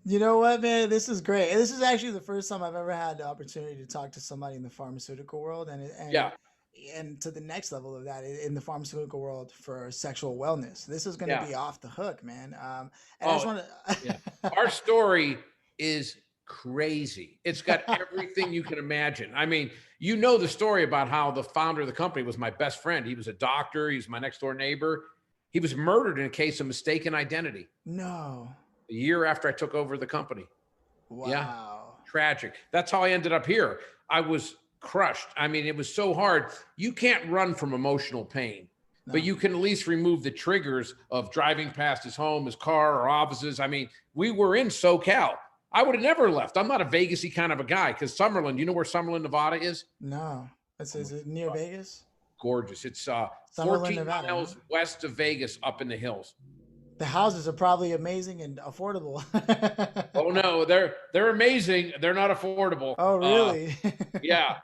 You know what, man? This is great. This is actually the first time I've ever had the opportunity to talk to somebody in the pharmaceutical world, Yeah, and to the next level of that in the pharmaceutical world for sexual wellness. This is going to yeah. be off the hook, man. And I just Oh, want yeah. to. Our story is crazy. It's got everything you can imagine. I mean, you know the story about how the founder of the company was my best friend. He was a doctor. He was my next door neighbor. He was murdered in a case of mistaken identity No. a year after I took over the company. Yeah, Wow. tragic. That's how I ended up here. I was crushed. I mean, it was so hard. You can't run from emotional pain, but No. you can at least remove the triggers of driving past his home, his car, or offices. I mean, we were in SoCal. I would have never left. I'm not a Vegas-y kind of a guy because Summerlin, you know where Summerlin, Nevada is? No. That's Oh my is it near God, Vegas? gorgeous. It's Summerlin, 14 Nevada, huh? miles west of Vegas up in the hills. The houses are probably amazing and affordable. Oh no, they're amazing. They're not affordable. Oh, really? Yeah,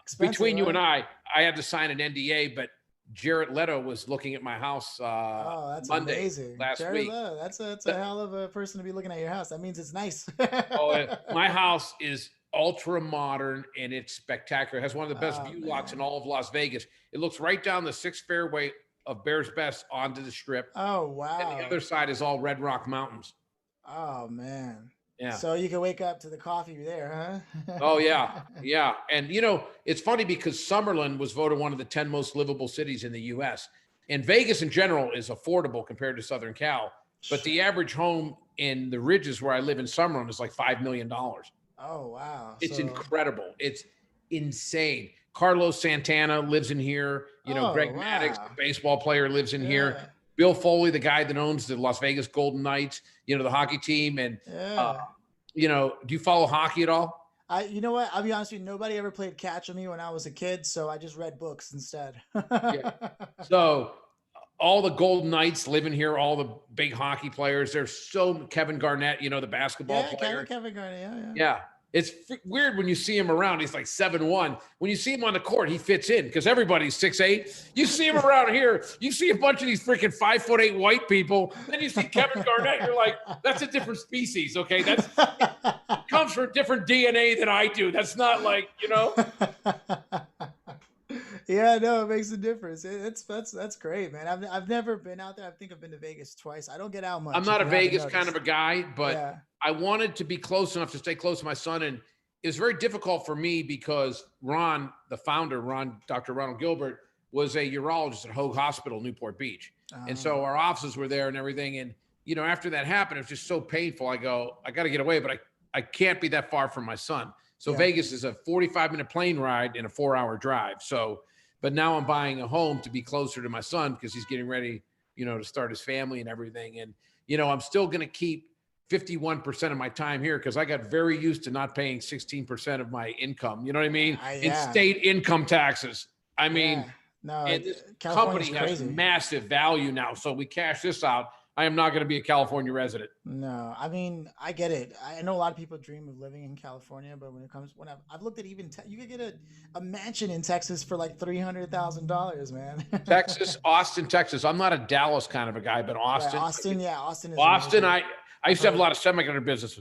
Expensive, between you and huh? I had to sign an NDA, but Jared Leto was looking at my house Oh, that's Monday amazing. last Jared week. Leto, that's a The- hell of a person to be looking at your house. That means it's nice. my house is ultra modern and it's spectacular. It has one of the best Oh view lots in man. all of Las Vegas. It looks right down the sixth fairway of Bears Best onto the strip, Oh and the other wow. side is all Red Rock Mountains. Oh man. Yeah. So you can wake up to the coffee there, Oh yeah, huh? yeah. And it's funny because Summerlin was voted one of the 10 most livable cities in the US. And Vegas in general is affordable compared to Southern Cal, but Sure. the average home in the ridges where I live in Summerlin is like $5 million. Oh wow. It's So incredible. It's insane. Carlos Santana lives in here. oh Greg Maddux, the wow. baseball player, lives in here. Yeah. Bill Foley, the guy that owns the Las Vegas Golden Knights, the hockey team. And, uh, Yeah. do you follow hockey at all? You know what? I'll be honest with you, nobody ever played catch with me when I was a kid, so I just read books instead. Yeah. So all the Golden Knights live in here, all the big hockey players. There's Kevin Garnett, the basketball Yeah, player. Kevin Garnett, yeah, Yeah. It's weird when you see him around. He's like 7'1". When you see him on the court, he fits in because everybody's 6'8". You see him around here, you see a bunch of these freaking 5'8" white people. Then you see Kevin Garnett. You're like, that's a different species. Okay. That's yeah. comes from different DNA than I do. That's not like, Yeah, no, it makes a difference. That's great, man. I've never been out there. I think I've been to Vegas twice. I don't get out I'm much, not if a you haven't Vegas kind of noticed. a guy, but Yeah. I wanted to be close enough to stay close to my son. And it was very difficult for me because Ron, the founder, Dr. Ronald Gilbert, was a urologist at Hoag Hospital, Newport Beach. And so Oh, our offices were there and everything. And, after that happened, it was just so painful. I go, I got to get away, but I can't be that far from my son. So yeah. Vegas is a 45-minute plane ride and a 4-hour drive. So, but now I'm buying a home to be closer to my son because he's getting ready, to start his family and everything. And, I'm still going to keep 51% of my time here because I got very used to not paying 16% of my income. You know what I mean? In Yeah. state income taxes. I mean, Yeah. No, and this California's company has crazy. massive value now. So we cash this out. I am not going to be a California resident. No, I mean, I get it. I know a lot of people dream of living in California, but when I've looked at even you could get a mansion in Texas for like $300,000, man. Texas, Austin, Texas. I'm not a Dallas kind of a guy, but Right, Austin. Austin, yeah, Austin is Austin, amazing. I I've used to have a heard. lot of semiconductor business.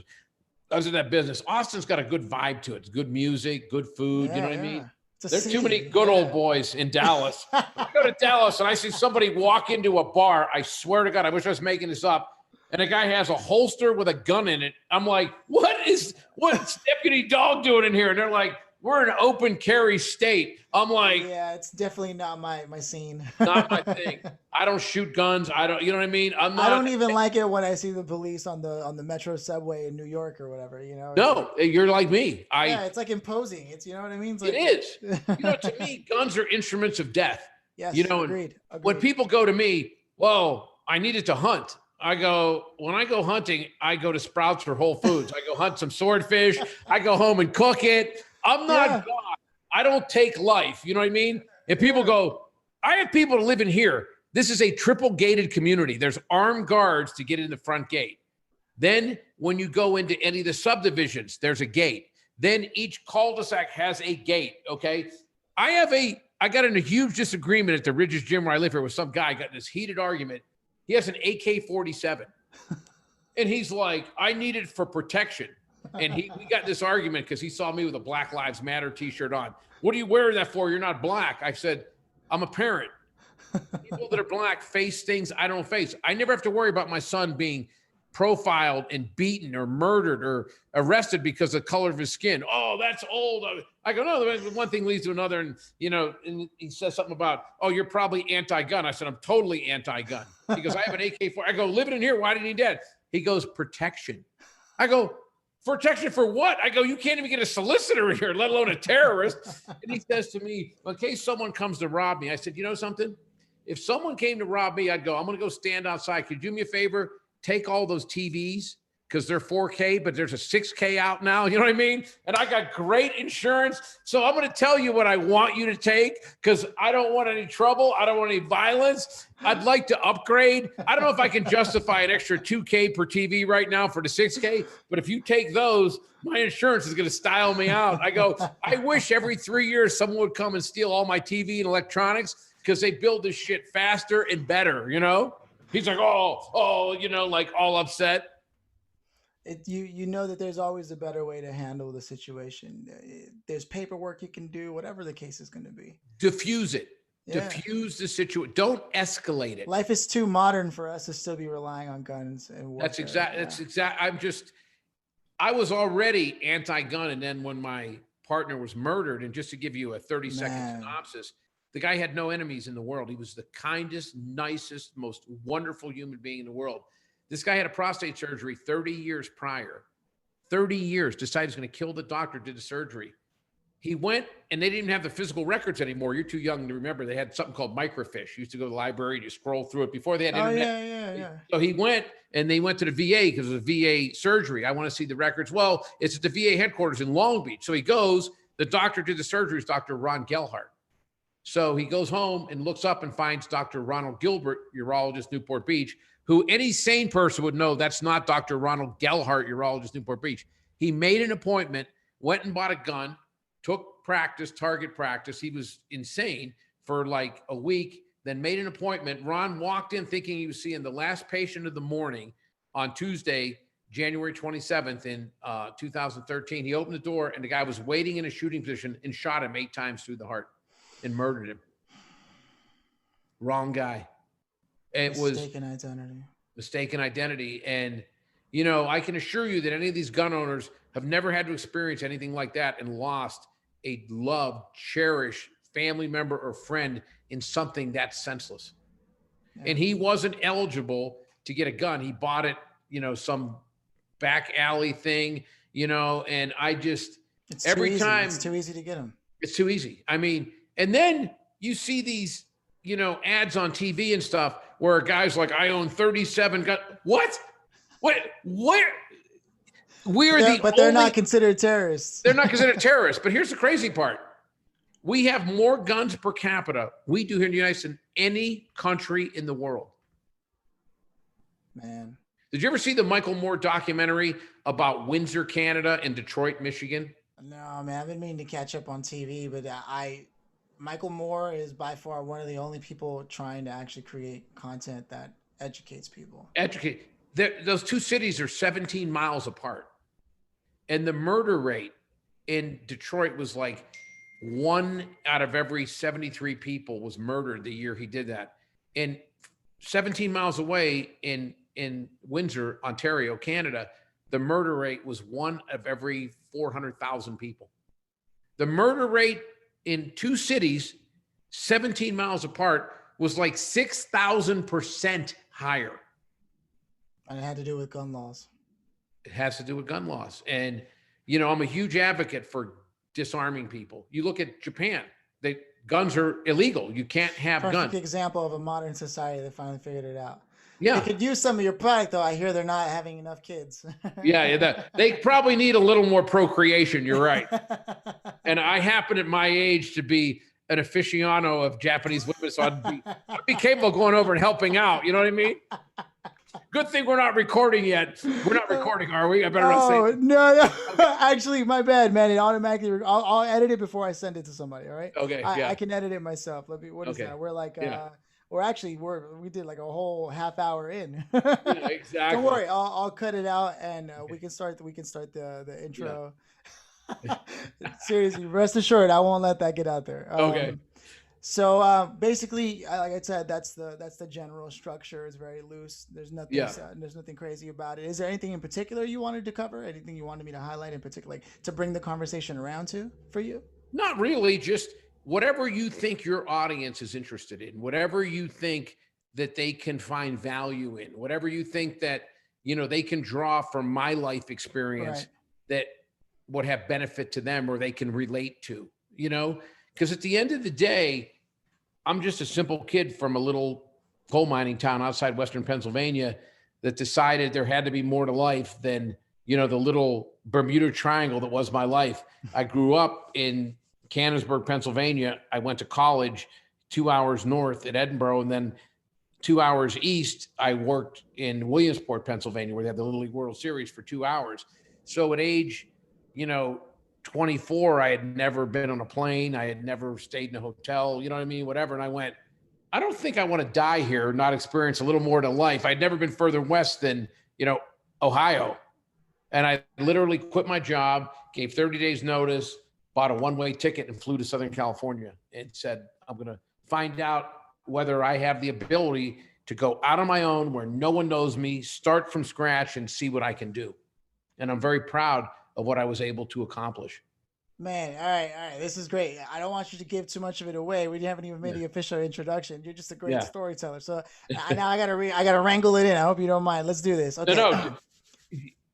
I was in that business. Austin's got a good vibe to it. It's good music, good food. You know Yeah, what I yeah. mean? It's a There's too many city. good old Yeah. boys in Dallas. I go to Dallas and I see somebody walk into a bar. I swear to God, I wish I was making this up. And a guy has a holster with a gun in it. I'm like, what's Deputy Dog doing in here? And they're like, we're an open carry state. I'm like, Yeah, it's definitely not my scene. not my thing. I don't shoot guns. I don't, you know what I mean? I'm I not. don't even like it when I see the police on the metro subway in New York or whatever. It's like, No, you're like me. yeah, it's like imposing. It's, you know what I mean? It's It like, is. To me, guns are instruments of death. yes, And agreed, when agreed. people go to me, whoa, I needed to hunt. I go, when I go hunting, I go to Sprouts or Whole Foods. I go hunt some swordfish. I go home and cook it. I'm not Yeah, God. I don't take life. You know what I mean? And people yeah. go, I have people to live in here. This is a triple gated community. There's armed guards to get in the front gate. Then when you go into any of the subdivisions, there's a gate. Then each cul-de-sac has a gate. Okay. I got in a huge disagreement at the Ridges Gym where I live here with some guy. Got in this heated argument. He has an AK-47. And he's like, I need it for protection. And we got this argument because he saw me with a Black Lives Matter t-shirt on. What are you wearing that for? You're not black. I said, I'm a parent. People that are black face things I don't face. I never have to worry about my son being profiled and beaten or murdered or arrested because of the color of his skin. Oh, that's old. I go, no, one thing leads to another. And, and he says something about, oh, you're probably anti-gun. I said, I'm totally anti-gun. He goes, I have an AK-4. I go, living in here. Why didn't he dead? He goes, protection. I go, protection for what? I go, you can't even get a solicitor here, let alone a terrorist. And he says to me, in case someone comes to rob me, I said, you know something? If someone came to rob me, I'd go, I'm going to go stand outside. Could you do me a favor? Take all those TVs because they're 4K, but there's a 6K out now. You know what I mean? And I got great insurance. So I'm going to tell you what I want you to take because I don't want any trouble. I don't want any violence. I'd like to upgrade. I don't know if I can justify an extra 2K per TV right now for the 6K, but if you take those, my insurance is going to style me out. I go, I wish every 3 years someone would come and steal all my TV and electronics because they build this shit faster and better, He's like, like all upset. You know that there's always a better way to handle the situation. There's paperwork you can do, whatever the case is going to be. Diffuse it. Yeah. Diffuse the situation. Don't escalate it. Life is too modern for us to still be relying on guns and warfare. That's exact. I was already anti-gun, and then when my partner was murdered, and just to give you a 30-second synopsis, the guy had no enemies in the world. He was the kindest, nicest, most wonderful human being in the world. This guy had a prostate surgery 30 years prior. 30 years, decided he's going to kill the doctor, did the surgery. He went, and they didn't even have the physical records anymore. You're too young to remember. They had something called microfiche. You used to go to the library, you scroll through it before they had internet. Yeah. So he went, and they went to the VA because it was a VA surgery. I want to see the records. Well, it's at the VA headquarters in Long Beach. So he goes, the doctor did the surgery is Dr. Ron Gelhart. So he goes home and looks up and finds Dr. Ronald Gilbert, urologist, Newport Beach, who any sane person would know that's not Dr. Ronald Gelhart, urologist, Newport Beach. He made an appointment, went and bought a gun, took target practice. He was insane for like a week, then made an appointment. Ron walked in thinking he was seeing the last patient of the morning on Tuesday, January 27th in 2013. He opened the door, and the guy was waiting in a shooting position and shot him 8 times through the heart and murdered him. Wrong guy. Mistaken identity. And, I can assure you that any of these gun owners have never had to experience anything like that and lost a loved, cherished family member or friend in something that's senseless. Yeah. And he wasn't eligible to get a gun. He bought it, some back alley thing, and I just, every time. It's too easy to get them. It's too easy. I mean, and then you see these, ads on TV and stuff where a guy's like, I own 37 guns. What? But they're not considered terrorists. They're not considered terrorists. But here's the crazy part. We have more guns per capita, we do here in the United States, than any country in the world. Man. Did you ever see the Michael Moore documentary about Windsor, Canada and Detroit, Michigan? No, man, I've been meaning to catch up on TV, but Michael Moore is by far one of the only people trying to actually create content that educates people. Those two cities are 17 miles apart. And the murder rate in Detroit was like 1 out of every 73 people was murdered the year he did that. And 17 miles away in Windsor, Ontario, Canada, the murder rate was 1 of every 400,000 people. The murder rate in two cities, 17 miles apart, was like 6,000% higher. And it had to do with gun laws. It has to do with gun laws. And, I'm a huge advocate for disarming people. You look at Japan, guns are illegal. You can't have guns. Perfect example of a modern society that finally figured it out. Yeah. They could use some of your product, though. I hear they're not having enough kids. They probably need a little more procreation. You're right. And I happen at my age to be an aficionado of Japanese women, so I'd be capable of going over and helping out. You know what I mean? Good thing we're not recording yet. We're not recording, are we? I better not say it. No. Actually, my bad, man. It automatically. I'll edit it before I send it to somebody. All right. Okay. I can edit it myself. What is that? We're like we did like a whole half hour in. Yeah, Don't exactly. worry, I'll cut it out and we can start the Yeah. intro. Seriously, rest assured, I won't let that get out there. Okay. So basically, like I said, that's the general structure. It's very loose. Yeah. There's nothing crazy about it. Is there anything in particular you wanted to cover? Anything you wanted me to highlight in particular, like, to bring the conversation around to for you? Not really, just whatever you think your audience is interested in, whatever you think that they can find value in, whatever you think that, they can draw from my life experience Right. that would have benefit to them or they can relate to, because at the end of the day, I'm just a simple kid from a little coal mining town outside Western Pennsylvania that decided there had to be more to life than, the little Bermuda Triangle that was my life. I grew up in Canonsburg, Pennsylvania. I went to college 2 hours north at Edinburgh, and then 2 hours east, I worked in Williamsport, Pennsylvania, where they have the Little League World Series for 2 hours. So at age, you know, 24, I had never been on a plane. I had never stayed in a hotel, you know what I mean? Whatever. And I went, I don't think I want to die here, not experience a little more to life. I'd never been further west than, Ohio. And I literally quit my job, gave 30 days notice, bought a one-way ticket and flew to Southern California and said, I'm going to find out whether I have the ability to go out on my own where no one knows me, start from scratch and see what I can do. And I'm very proud of what I was able to accomplish. Man, all right. This is great. I don't want you to give too much of it away. We haven't even made Yeah. the official introduction. You're just a great Yeah. storyteller. So now I gotta wrangle it in. I hope you don't mind. Let's do this. Okay. No,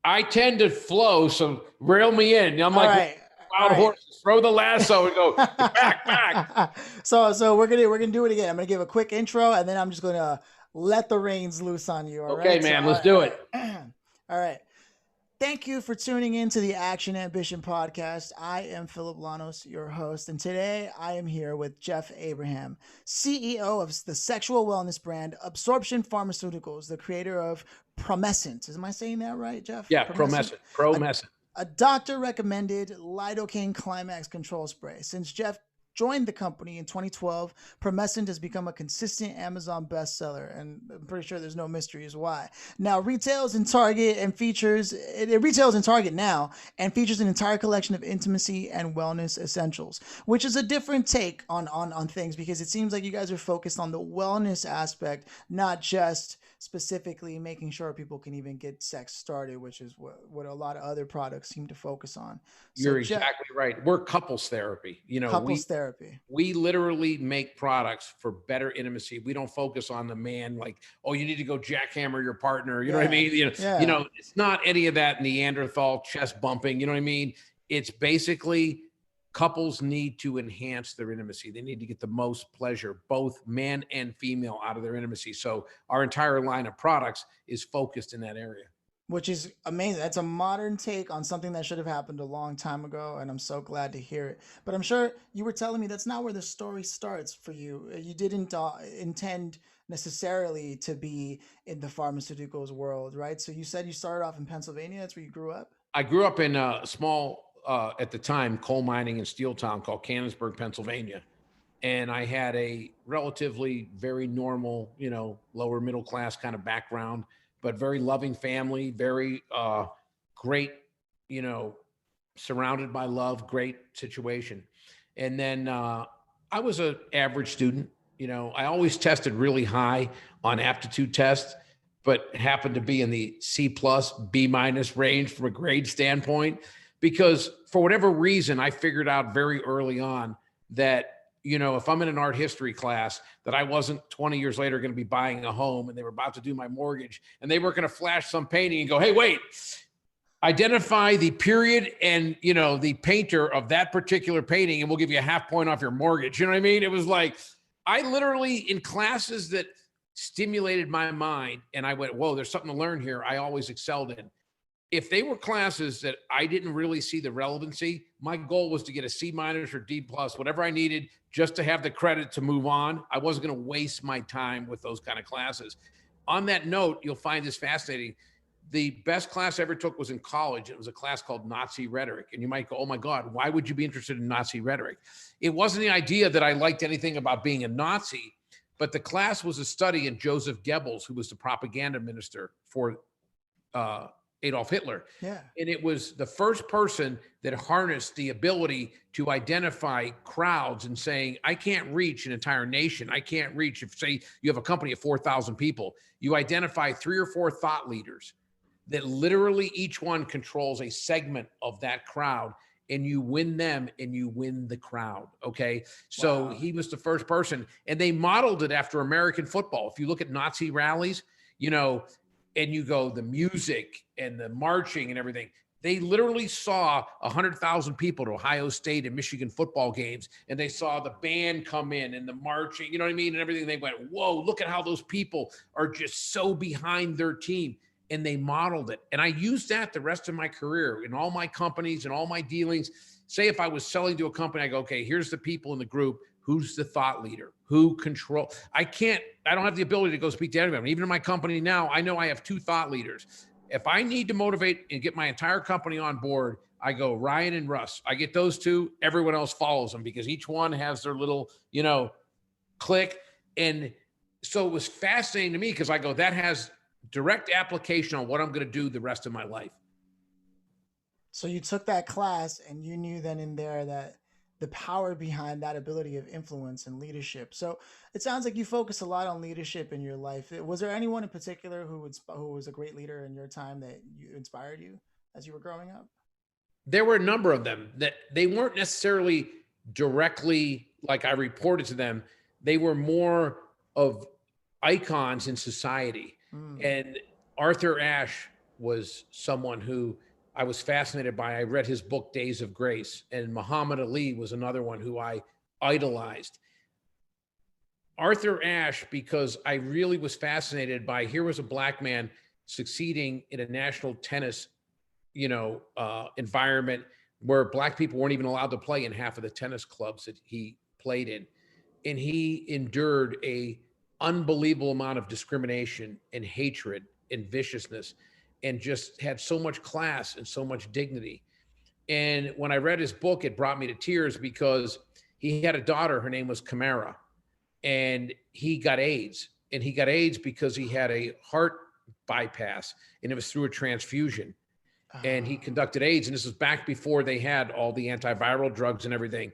I tend to flow, so rail me in. I'm like right. wild horses. Throw the lasso and go back. So we're gonna do it again. I'm gonna give a quick intro and then I'm just gonna let the reins loose on you. All Okay, right, man, so, let's do it. All right. Thank you for tuning in to the Action Ambition podcast. I am Phillip Lanos, your host, and today I am here with Jeff Abraham, CEO of the sexual wellness brand Absorption Pharmaceuticals, the creator of Promescent. Am I saying that right, Jeff? Yeah, Promescent. A doctor recommended lidocaine climax control spray. Since Jeff joined the company in 2012, Promescent has become a consistent Amazon bestseller, and I'm pretty sure there's no mysteries why. Now, it retails in Target now and features an entire collection of intimacy and wellness essentials, which is a different take on things, because it seems like you guys are focused on the wellness aspect, not just specifically making sure people can even get sex started, which is what a lot of other products seem to focus on. So You're exactly right. We're couples therapy. Couples therapy. We literally make products for better intimacy. We don't focus on the man like, oh, you need to go jackhammer your partner. You know what I mean? It's not any of that Neanderthal chest bumping. You know what I mean? It's basically couples need to enhance their intimacy. They need to get the most pleasure, both man and female, out of their intimacy. So our entire line of products is focused in that area. Which is amazing. That's a modern take on something that should have happened a long time ago, and I'm so glad to hear it. But I'm sure you were telling me that's not where the story starts for you. You didn't intend necessarily to be in the pharmaceuticals world, right? So you said you started off in Pennsylvania. That's where you grew up? I grew up in a small, at the time, coal mining and steel town called Canonsburg, Pennsylvania. And I had a relatively very normal, lower middle class kind of background, but very loving family, very great, surrounded by love, great situation. And then I was an average student. I always tested really high on aptitude tests, but happened to be in the C plus, B minus range from a grade standpoint, because for whatever reason, I figured out very early on that, if I'm in an art history class, that I wasn't 20 years later going to be buying a home and they were about to do my mortgage and they were going to flash some painting and go, hey, wait, identify the period and, the painter of that particular painting and we'll give you a half point off your mortgage. You know what I mean? It was like, I literally, in classes that stimulated my mind and I went, whoa, there's something to learn here, I always excelled in. If they were classes that I didn't really see the relevancy, my goal was to get a C minus or D plus, whatever I needed just to have the credit to move on. I wasn't going to waste my time with those kind of classes. On that note, you'll find this fascinating. The best class I ever took was in college. It was a class called Nazi rhetoric. And you might go, oh my God, why would you be interested in Nazi rhetoric? It wasn't the idea that I liked anything about being a Nazi. But the class was a study in Joseph Goebbels, who was the propaganda minister for Adolf Hitler. Yeah. And it was the first person that harnessed the ability to identify crowds and saying, I can't reach an entire nation. I can't reach, if say you have a company of 4,000 people, you identify 3 or 4 thought leaders that literally each one controls a segment of that crowd, and you win them and you win the crowd. Okay. So Wow. he was the first person, and they modeled it after American football. If you look at Nazi rallies, and you go the music and the marching and everything, they literally saw 100,000 people to Ohio State and Michigan football games, and they saw the band come in and the marching, you know what I mean? And everything. They went, whoa, look at how those people are just so behind their team. And they modeled it. And I used that the rest of my career in all my companies and all my dealings. Say if I was selling to a company, I go, okay, here's the people in the group. Who's the thought leader? Who control? I don't have the ability to go speak to everyone. Even in my company now, I know I have 2 thought leaders. If I need to motivate and get my entire company on board, I go Ryan and Russ. I get those 2, everyone else follows them because each one has their little, click. And so it was fascinating to me because I go, that has direct application on what I'm going to do the rest of my life. So you took that class and you knew then and there that the power behind that ability of influence and leadership. So it sounds like you focus a lot on leadership in your life. Was there anyone in particular who was a great leader in your time that inspired you as you were growing up? There were a number of them that they weren't necessarily directly like I reported to them. They were more of icons in society. And Arthur Ashe was someone who I was fascinated by. I read his book, Days of Grace, and Muhammad Ali was another one who I idolized. Arthur Ashe, because I really was fascinated by, here was a black man succeeding in a national tennis, environment where black people weren't even allowed to play in half of the tennis clubs that he played in. And he endured a unbelievable amount of discrimination and hatred and viciousness, and just had so much class and so much dignity. And when I read his book, it brought me to tears because he had a daughter, her name was Kamara, and he got AIDS. And he got AIDS because he had a heart bypass, and it was through a transfusion. And he conducted AIDS, and this was back before they had all the antiviral drugs and everything.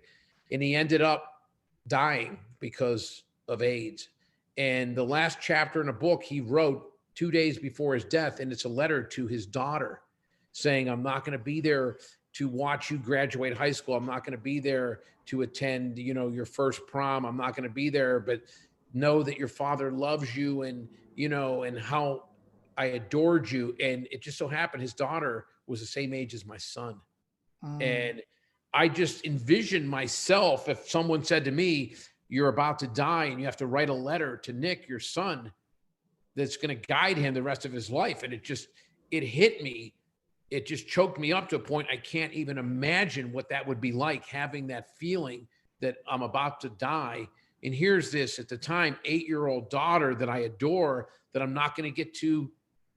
And he ended up dying because of AIDS. And the last chapter in a book he wrote 2 days before his death, and it's a letter to his daughter saying, I'm not going to be there to watch you graduate high school. I'm not going to be there to attend, your first prom. I'm not going to be there, but know that your father loves you and how I adored you. And it just so happened his daughter was the same age as my son. And I just envisioned myself, if someone said to me, you're about to die and you have to write a letter to Nick, your son, that's going to guide him the rest of his life. And it hit me. It just choked me up to a point I can't even imagine what that would be like, having that feeling that I'm about to die. And here's this, at the time, 8-year-old daughter that I adore, that I'm not going to get to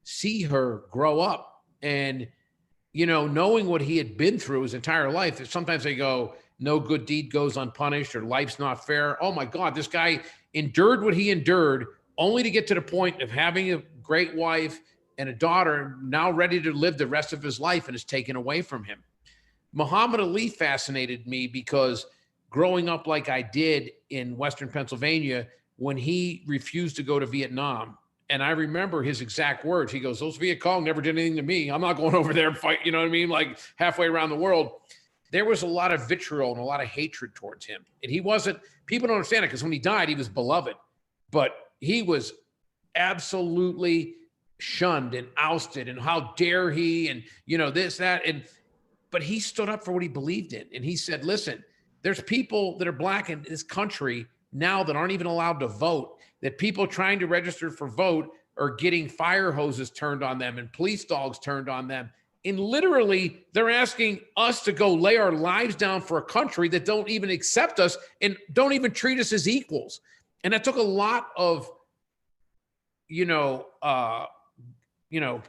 see her grow up. And, knowing what he had been through his entire life, sometimes they go, no good deed goes unpunished, or life's not fair. Oh my God, this guy endured what he endured only to get to the point of having a great wife and a daughter now ready to live the rest of his life, and it's taken away from him. Muhammad Ali fascinated me because growing up like I did in Western Pennsylvania, when he refused to go to Vietnam, and I remember his exact words, he goes, those Viet Cong never did anything to me. I'm not going over there and fight, you know what I mean? Like halfway around the world. There was a lot of vitriol and a lot of hatred towards him. And he wasn't, people don't understand it because when he died, he was beloved, but he was absolutely shunned and ousted, and how dare he, and this, that, but he stood up for what he believed in. And he said, listen, there's people that are black in this country now that aren't even allowed to vote, that people trying to register for vote are getting fire hoses turned on them and police dogs turned on them. And literally, they're asking us to go lay our lives down for a country that don't even accept us and don't even treat us as equals. And that took a lot of,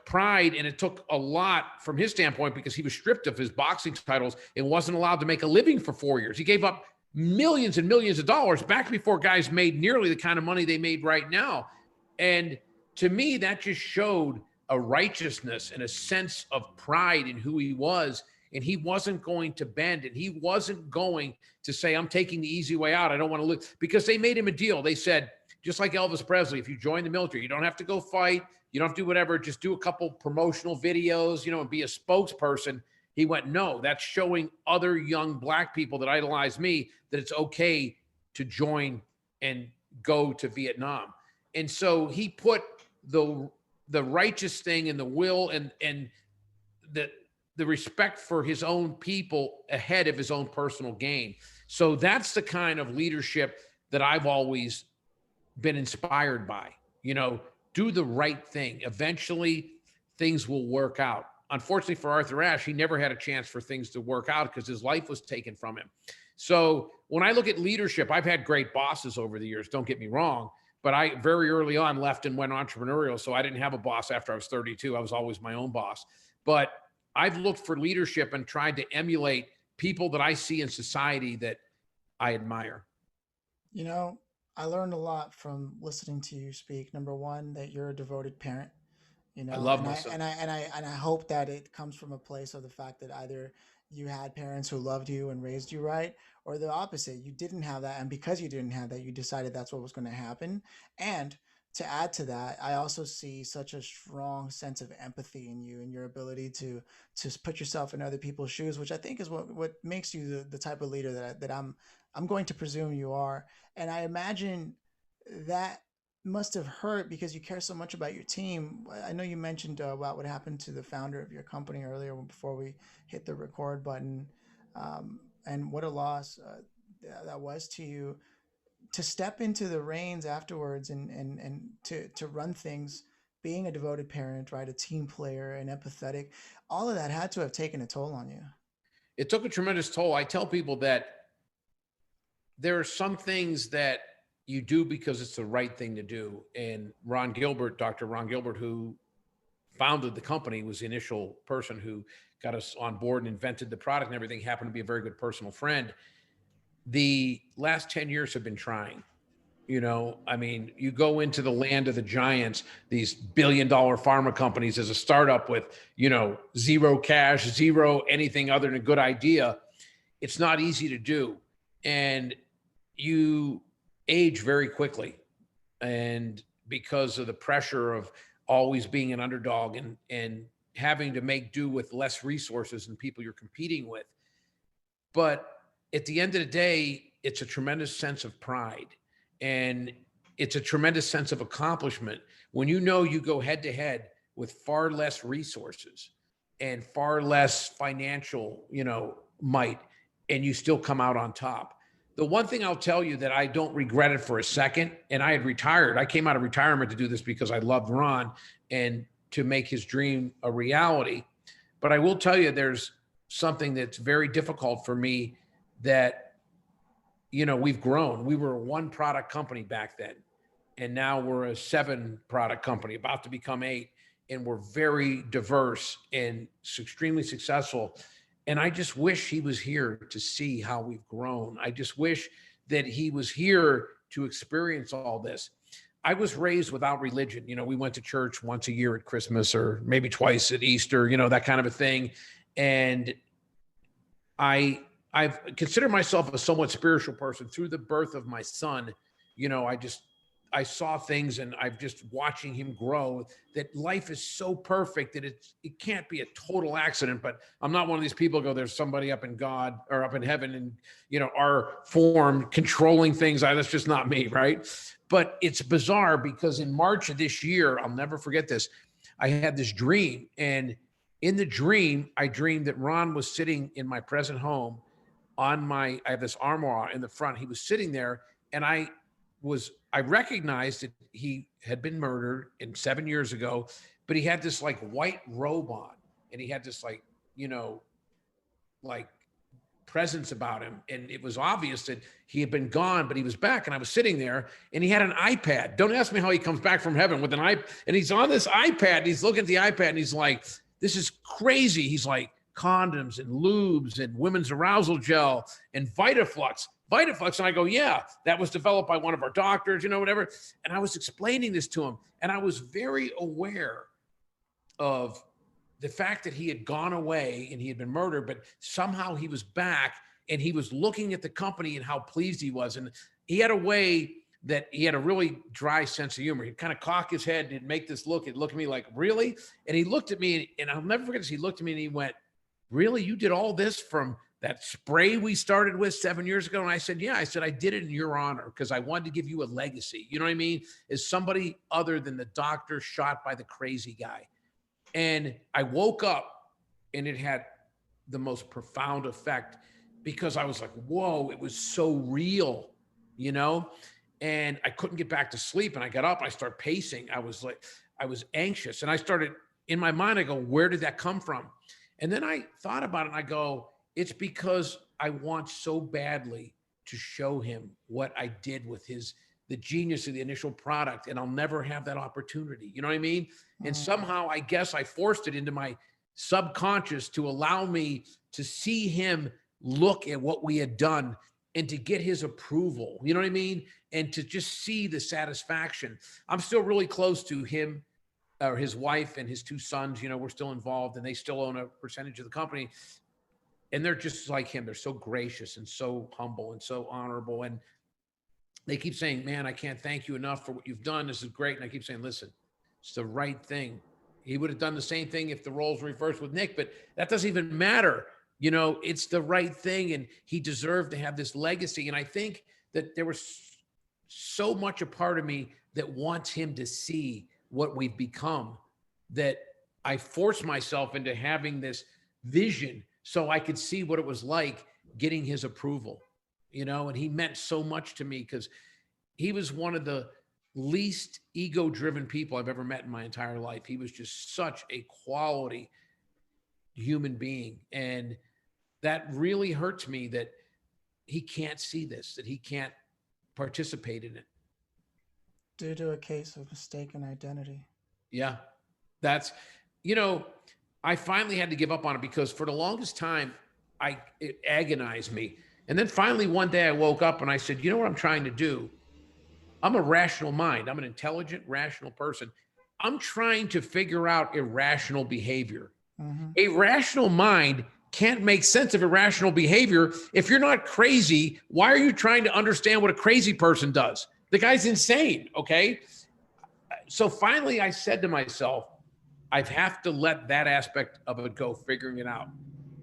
pride, and it took a lot from his standpoint because he was stripped of his boxing titles and wasn't allowed to make a living for 4 years. He gave up millions and millions of dollars back before guys made nearly the kind of money they made right now. And to me, that just showed a righteousness and a sense of pride in who he was. And he wasn't going to bend, and he wasn't going to say, I'm taking the easy way out. I don't want to look, because they made him a deal. They said, just like Elvis Presley, if you join the military, you don't have to go fight. You don't have to do whatever. Just do a couple promotional videos, and be a spokesperson. He went, no, that's showing other young black people that idolize me that it's okay to join and go to Vietnam. And so he put the righteous thing and the will and the respect for his own people ahead of his own personal gain. So that's the kind of leadership that I've always been inspired by. Do the right thing. Eventually things will work out. Unfortunately for Arthur Ashe, he never had a chance for things to work out because his life was taken from him. So when I look at leadership, I've had great bosses over the years, don't get me wrong, but I very early on left and went entrepreneurial. So I didn't have a boss after I was 32. I was always my own boss. But I've looked for leadership and tried to emulate people that I see in society that I admire. I learned a lot from listening to you speak. Number one, that you're a devoted parent. I love my son. And I hope that it comes from a place of the fact that either you had parents who loved you and raised you right, or the opposite, you didn't have that, and because you didn't have that, you decided that's what was going to happen. And to add to that, I also see such a strong sense of empathy in you and your ability to put yourself in other people's shoes, which I think is what makes you the type of leader that I'm going to presume you are. And I imagine that must have hurt because you care so much about your team. I know you mentioned about what happened to the founder of your company earlier before we hit the record button, and what a loss that was to you. To step into the reins afterwards and to run things, being a devoted parent, right, a team player, and empathetic, all of that had to have taken a toll on you. It took a tremendous toll. I tell people that there are some things that you do because it's the right thing to do. And Dr. Ron Gilbert, who founded the company, was the initial person who got us on board and invented the product and everything, happened to be a very good personal friend. The last 10 years have been trying. You go into the land of the giants, these billion-dollar pharma companies as a startup with, zero cash, zero anything other than a good idea. It's not easy to do. And you age very quickly. And because of the pressure of always being an underdog and having to make do with less resources than people you're competing with. But at the end of the day, it's a tremendous sense of pride, and it's a tremendous sense of accomplishment when you go head to head with far less resources and far less financial, might, and you still come out on top. The one thing I'll tell you that I don't regret it for a second, and I had retired. I came out of retirement to do this because I loved Ron and to make his dream a reality. But I will tell you, there's something that's very difficult for me that, we've grown. We were a 1-product company back then, and now we're a 7-product company, about to become 8, and we're very diverse and extremely successful. And I just wish he was here to see how we've grown. I just wish that he was here to experience all this. I was raised without religion. We went to church once a year at Christmas or maybe twice at Easter, that kind of a thing. And I've considered myself a somewhat spiritual person through the birth of my son. I saw things, and I've just watching him grow, that life is so perfect that it can't be a total accident. But I'm not one of these people who go, there's somebody up in God or up in heaven and, our form controlling things. That's just not me. Right. But it's bizarre because in March of this year, I'll never forget this. I had this dream, and in the dream, I dreamed that Ron was sitting in my present home I have this armoire in the front. He was sitting there, and I recognized that he had been murdered 7 years ago, but he had this like white robe on, and he had this like presence about him. And it was obvious that he had been gone, but he was back. And I was sitting there, and he had an iPad. Don't ask me how he comes back from heaven with an iPad. And he's on this iPad, and he's looking at the iPad, and he's like, this is crazy. He's like, condoms and lubes and women's arousal gel and Vitaflux. Vitaflex. And I go, yeah, that was developed by one of our doctors, whatever. And I was explaining this to him, and I was very aware of the fact that he had gone away and he had been murdered, but somehow he was back and he was looking at the company and how pleased he was. And he had a way that he had a really dry sense of humor. He'd kind of cock his head and he'd make this look. He'd look at me like, really? And he looked at me, and I'll never forget this. He looked at me and he went, really? You did all this from that spray we started with 7 years ago? And I said, yeah. I said, I did it in your honor because I wanted to give you a legacy. You know what I mean? As somebody other than the doctor shot by the crazy guy. And I woke up and it had the most profound effect because I was like, whoa, it was so real, and I couldn't get back to sleep. And I got up, I started pacing. I was anxious. And I started, in my mind, I go, where did that come from? And then I thought about it and I go, it's because I want so badly to show him what I did with the genius of the initial product. And I'll never have that opportunity. You know what I mean? And somehow I guess I forced it into my subconscious to allow me to see him look at what we had done and to get his approval. You know what I mean? And to just see the satisfaction. I'm still really close to him or his wife and his two sons. We're still involved and they still own a percentage of the company. And they're just like him. They're so gracious and so humble and so honorable. And they keep saying, man, I can't thank you enough for what you've done. This is great. And I keep saying, listen, it's the right thing. He would have done the same thing if the roles were reversed with Nick, but that doesn't even matter. It's the right thing. And he deserved to have this legacy. And I think that there was so much a part of me that wants him to see what we've become, that I forced myself into having this vision so I could see what it was like getting his approval, and he meant so much to me because he was one of the least ego-driven people I've ever met in my entire life. He was just such a quality human being. And that really hurts me that he can't see this, that he can't participate in it. Due to a case of mistaken identity. Yeah. That's, I finally had to give up on it because for the longest time, it agonized me. And then finally one day I woke up and I said, you know what I'm trying to do? I'm a rational mind. I'm an intelligent, rational person. I'm trying to figure out irrational behavior. Mm-hmm. A rational mind can't make sense of irrational behavior. If you're not crazy, why are you trying to understand what a crazy person does? The guy's insane, okay? So finally I said to myself, I have to let that aspect of it go, figuring it out.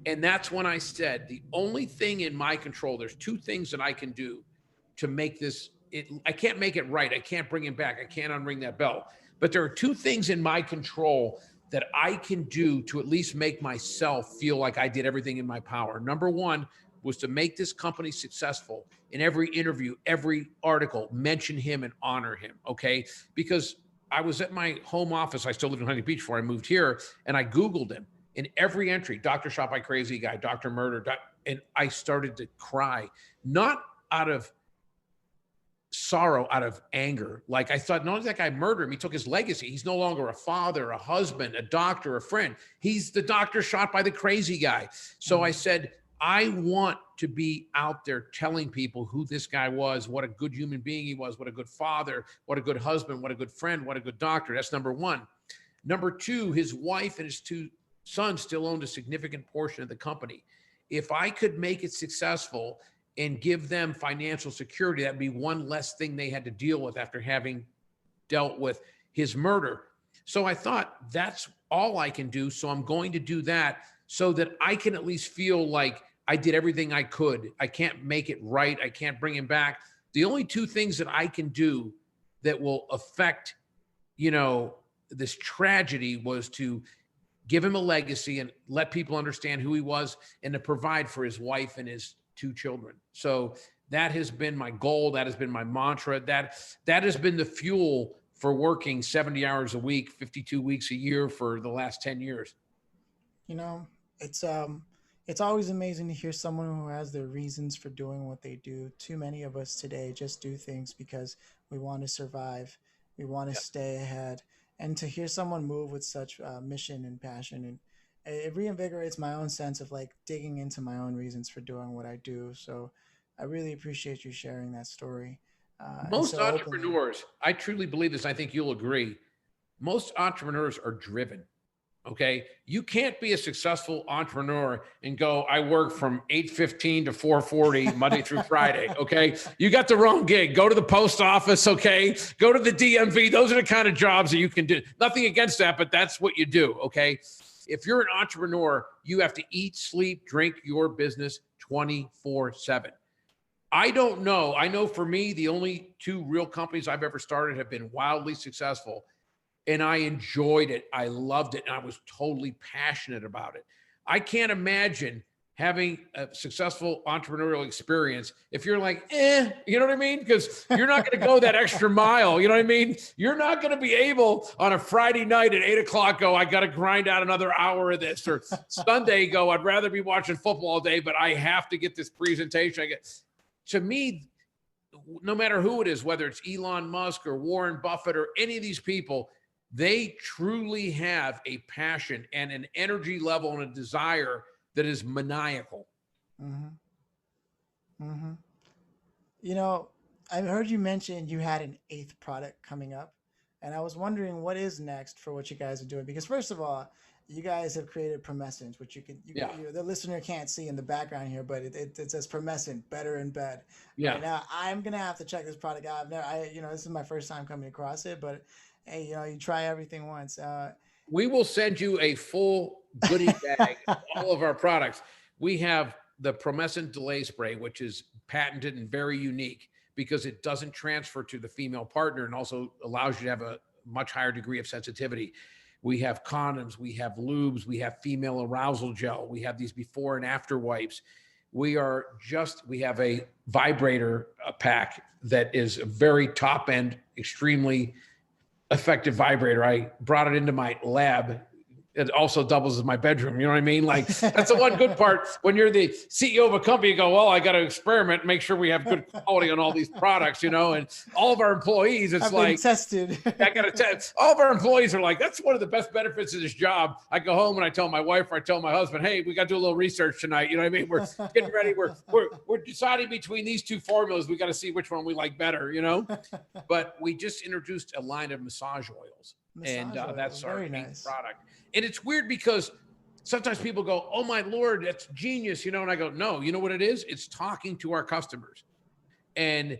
And that's when I said, the only thing in my control, there's two things that I can do to make this, I can't make it right. I can't bring him back. I can't unring that bell. But there are two things in my control that I can do to at least make myself feel like I did everything in my power. Number one was to make this company successful. In every interview, every article, mention him and honor him, okay? Because I was at my home office. I still lived in Huntington Beach before I moved here, and I Googled him. In every entry, Dr. Shot by Crazy Guy, Dr. Murder, and I started to cry, not out of sorrow, out of anger. Like I thought, not only that guy murdered him, he took his legacy. He's no longer a father, a husband, a doctor, a friend. He's the doctor shot by the crazy guy. So I said, I want to be out there telling people who this guy was, what a good human being he was, what a good father, what a good husband, what a good friend, what a good doctor. That's number one. Number two, his wife and his two sons still owned a significant portion of the company. If I could make it successful and give them financial security, that'd be one less thing they had to deal with after having dealt with his murder. So I thought, that's all I can do. So I'm going to do that so that I can at least feel like I did everything I could. I can't make it right. I can't bring him back. The only two things that I can do that will affect, this tragedy was to give him a legacy and let people understand who he was and to provide for his wife and his two children. So that has been my goal. That has been my mantra. That has been the fuel for working 70 hours a week, 52 weeks a year for the last 10 years. It's always amazing to hear someone who has their reasons for doing what they do. Too many of us today just do things because we want to survive. We want to stay ahead. And to hear someone move with such mission and passion, and it reinvigorates my own sense of like digging into my own reasons for doing what I do. So I really appreciate you sharing that story, and Most so openly. entrepreneurs, I truly believe this, I think you'll agree, most entrepreneurs are driven. Okay. You can't be a successful entrepreneur and go, I work from 8:15 to 4:40 Monday through Friday. Okay. You got the wrong gig. Go to the post office. Okay. Go to the DMV. Those are the kind of jobs that you can do. Nothing against that, but that's what you do. Okay. If you're an entrepreneur, you have to eat, sleep, drink your business 24/7. I don't know. I know for me, the only two real companies I've ever started have been wildly successful, and I enjoyed it. I loved it. And I was totally passionate about it. I can't imagine having a successful entrepreneurial experience if you're like, you know what I mean? Because you're not going to go that extra mile. You know what I mean? You're not going to be able on a Friday night at 8 o'clock go, I got to grind out another hour of this, or Sunday go, I'd rather be watching football all day, but I have to get this presentation. To me, no matter who it is, whether it's Elon Musk or Warren Buffett or any of these people, they truly have a passion and an energy level and a desire that is maniacal. Mm-hmm. Mm-hmm. You know, I heard you mention you had an eighth product coming up, and I was wondering what is next for what you guys are doing. Because first of all, you guys have created Promescent, which Yeah. the listener can't see in the background here, but it says Promescent, better in bed. Yeah. Right now, I'm gonna have to check this product out. This is my first time coming across it, but hey, you try everything once. We will send you a full goodie bag of all of our products. We have the Promescent delay spray, which is patented and very unique because it doesn't transfer to the female partner and also allows you to have a much higher degree of sensitivity. We have condoms, we have lubes, we have female arousal gel, we have these before and after wipes. We have a vibrator pack that is a very top end, extremely effective vibrator. I brought it into my lab. It also doubles as my bedroom. You know what I mean? Like, that's the one good part. When you're the CEO of a company, you go, well, I got to experiment, make sure we have good quality on all these products, and all of our employees, it's I've like, been tested. I got to test. All of our employees are like, that's one of the best benefits of this job. I go home and I tell my wife or I tell my husband, hey, we got to do a little research tonight. You know what I mean? We're getting ready. We're deciding between these two formulas. We got to see which one we like better, But we just introduced a line of massage oils. That's our main product. And it's weird because sometimes people go, oh my Lord, that's genius, and I go, no, you know what it is? It's talking to our customers. And,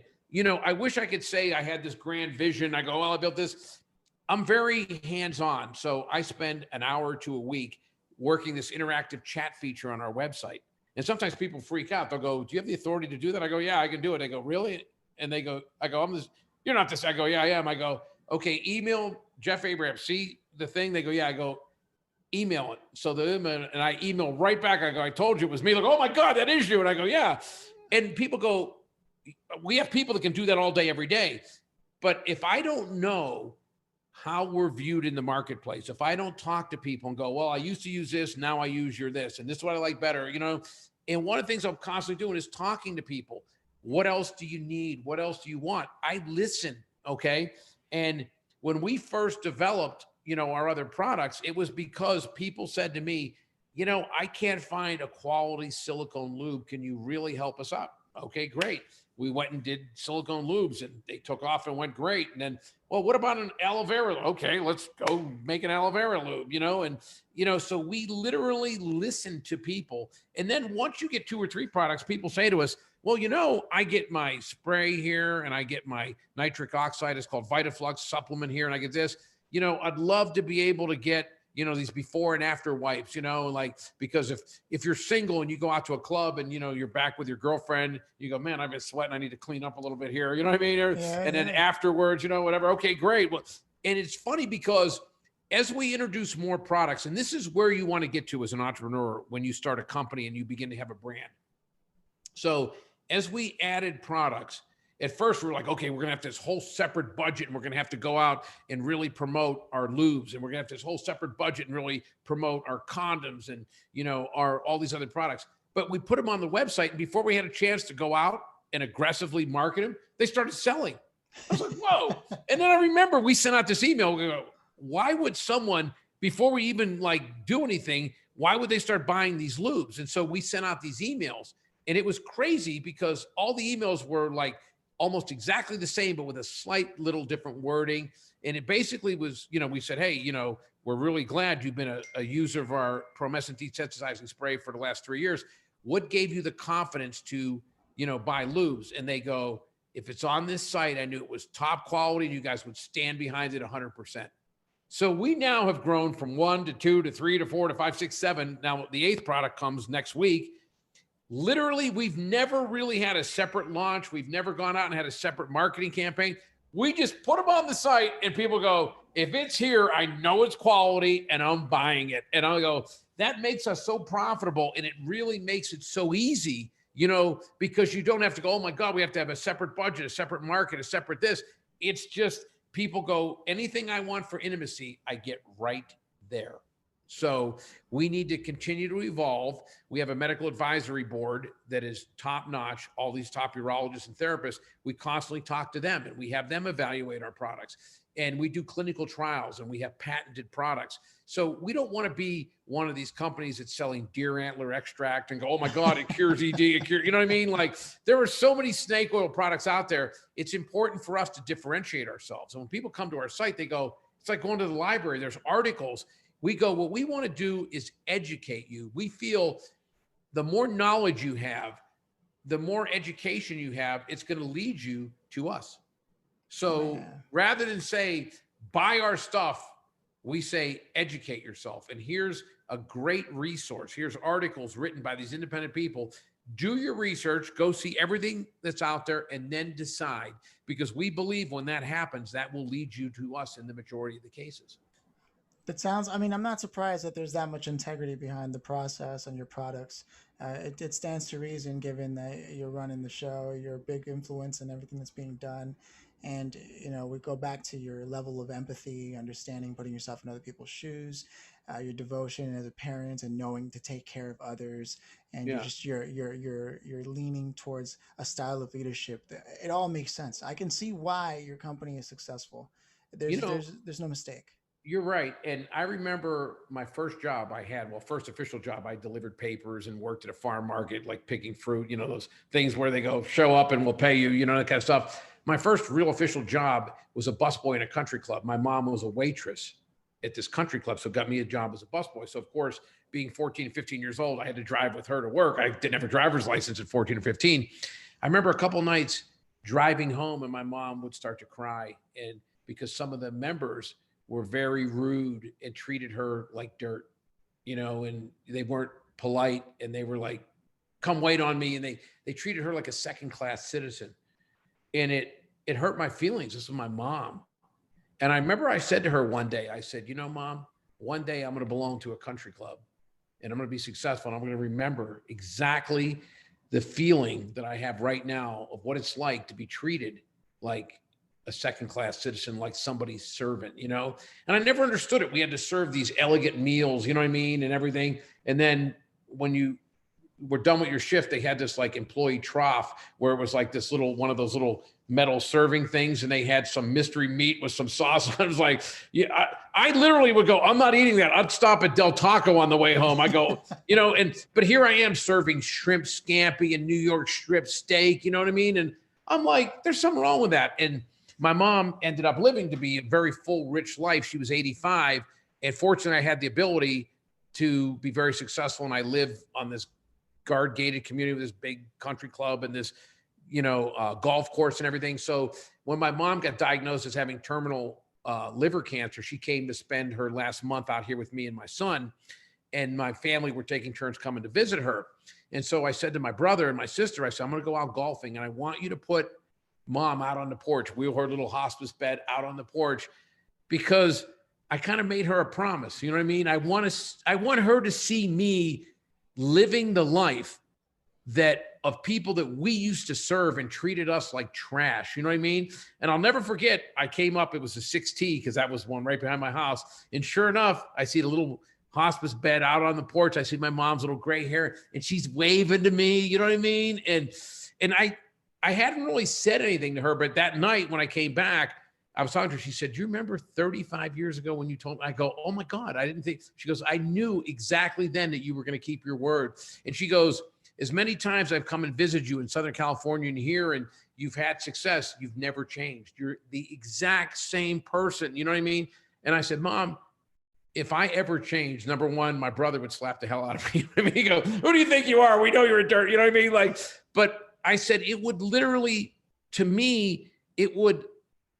I wish I could say I had this grand vision. I go, well, I built this. I'm very hands-on. So I spend an hour or two a week working this interactive chat feature on our website. And sometimes people freak out. They'll go, do you have the authority to do that? I go, yeah, I can do it. I go, really? And I go, I'm this, you're not this. I go, yeah, I am. I go, okay, email Jeff Abraham. See the thing? They go, yeah. I go, email it. So and I email right back. I go, I told you it was me. Like, oh my God, that is you. And I go, yeah. And people go, we have people that can do that all day, every day. But if I don't know how we're viewed in the marketplace, if I don't talk to people and go, well, I used to use this, now I use your this, and this is what I like better, and one of the things I'm constantly doing is talking to people. What else do you need? What else do you want? I listen. Okay. And when we first developed, our other products, it was because people said to me, I can't find a quality silicone lube. Can you really help us out? Okay, great. We went and did silicone lubes and they took off and went great. And then, well, what about an aloe vera? Okay, let's go make an aloe vera lube, so we literally listen to people. And then once you get 2 or 3 products, people say to us, well, I get my spray here and I get my nitric oxide. It's called VitaFlux supplement here. And I get this. I'd love to be able to get, these before and after wipes, because if you're single and you go out to a club and, you're back with your girlfriend, you go, man, I've been sweating. I need to clean up a little bit here. You know what I mean? Then afterwards, whatever. Okay, great. Well, and it's funny because as we introduce more products, and this is where you want to get to as an entrepreneur when you start a company and you begin to have a brand. So as we added products, at first, we're like, okay, we're going to have this whole separate budget and we're going to have to go out and really promote our lubes. And we're going to have this whole separate budget and really promote our condoms and, all these other products. But we put them on the website. And before we had a chance to go out and aggressively market them, they started selling. I was like, whoa. And then I remember we sent out this email. We go, why would someone, before we even do anything, why would they start buying these lubes? And so we sent out these emails. And it was crazy because all the emails were like almost exactly the same, but with a slight little different wording. And it basically was, we said, hey, we're really glad you've been a user of our Promescent desensitizing spray for the last 3 years. What gave you the confidence to, buy lubes? And they go, if it's on this site, I knew it was top quality and you guys would stand behind it 100%. So we now have grown from 1 to 2 to 3 to 4 to 5, 6, 7. Now the 8th product comes next week. Literally, we've never really had a separate launch. We've never gone out and had a separate marketing campaign. We just put them on the site and people go, if it's here, I know it's quality and I'm buying it. And I'll go, that makes us so profitable. And it really makes it so easy, because you don't have to go, oh my God, we have to have a separate budget, a separate market, a separate this. It's just people go, anything I want for intimacy, I get right there. So we need to continue to evolve. We have a medical advisory board that is top notch, all these top urologists and therapists. We constantly talk to them and we have them evaluate our products. And we do clinical trials and we have patented products. So we don't want to be one of these companies that's selling deer antler extract and go, oh my God, it cures ED, it cures, you know what I mean? Like there are so many snake oil products out there. It's important for us to differentiate ourselves. And when people come to our site, they go, it's like going to the library. There's articles. We go, what we want to do is educate you. We feel the more knowledge you have, the more education you have, it's going to lead you to us. So rather than say, buy our stuff, we say, educate yourself. And here's a great resource. Here's articles written by these independent people. Do your research, go see everything that's out there, and then decide. Because we believe when that happens, that will lead you to us in the majority of the cases. I'm not surprised that there's that much integrity behind the process and your products. It stands to reason given that you're running the show, you're a big influence in everything that's being done. And, we go back to your level of empathy, understanding, putting yourself in other people's shoes, your devotion as a parent and knowing to take care of others. And you're leaning towards a style of leadership that it all makes sense. I can see why your company is successful. There's no mistake. You're right. And I remember my first job I had, first official job, I delivered papers and worked at a farm market, like picking fruit, those things where they go, show up and we'll pay you, that kind of stuff. My first real official job was a busboy in a country club. My mom was a waitress at this country club, so got me a job as a busboy. So of course, being 14, 15 years old, I had to drive with her to work. I didn't have a driver's license at 14 or 15. I remember a couple nights driving home and my mom would start to cry. And because some of the members were very rude and treated her like dirt, and they weren't polite and they were like, come wait on me. And they treated her like a second-class citizen. And it hurt my feelings. This was my mom. And I remember I said to her one day, I said, Mom, one day I'm going to belong to a country club and I'm going to be successful. And I'm going to remember exactly the feeling that I have right now of what it's like to be treated like a second-class citizen, like somebody's servant, And I never understood it. We had to serve these elegant meals, and everything. And then when you were done with your shift, they had this like employee trough where it was like this one of those little metal serving things. And they had some mystery meat with some sauce. I was like, I literally would go, I'm not eating that. I'd stop at Del Taco on the way home. I go, but here I am serving shrimp scampi and New York strip steak, you know what I mean? And I'm like, there's something wrong with that. And my mom ended up living to be a very full, rich life. She was 85. And fortunately, I had the ability to be very successful. And I live on this guard gated community with this big country club and this, golf course and everything. So when my mom got diagnosed as having terminal liver cancer, she came to spend her last month out here with me and my son, and my family were taking turns coming to visit her. And so I said to my brother and my sister, I said, I'm going to go out golfing and I want you to put Mom out on the porch, wheel her little hospice bed out on the porch, because I kind of made her a promise. You know what I mean? I want her to see me living the life of people that we used to serve and treated us like trash. You know what I mean? And I'll never forget, I came up, it was a 6T because that was one right behind my house. And sure enough, I see the little hospice bed out on the porch. I see my mom's little gray hair and she's waving to me. You know what I mean? And I hadn't really said anything to her, but that night when I came back, I was talking to her. She said, do you remember 35 years ago when you told me? I go, oh my God, I didn't think. She goes, I knew exactly then that you were going to keep your word. And she goes, as many times I've come and visited you in Southern California and here, and you've had success, you've never changed. You're the exact same person. You know what I mean? And I said, Mom, if I ever changed, number one, my brother would slap the hell out of me. I mean, he go, who do you think you are? We know you're a dirt. You know what I mean? Like, but I said, it would literally, to me, it would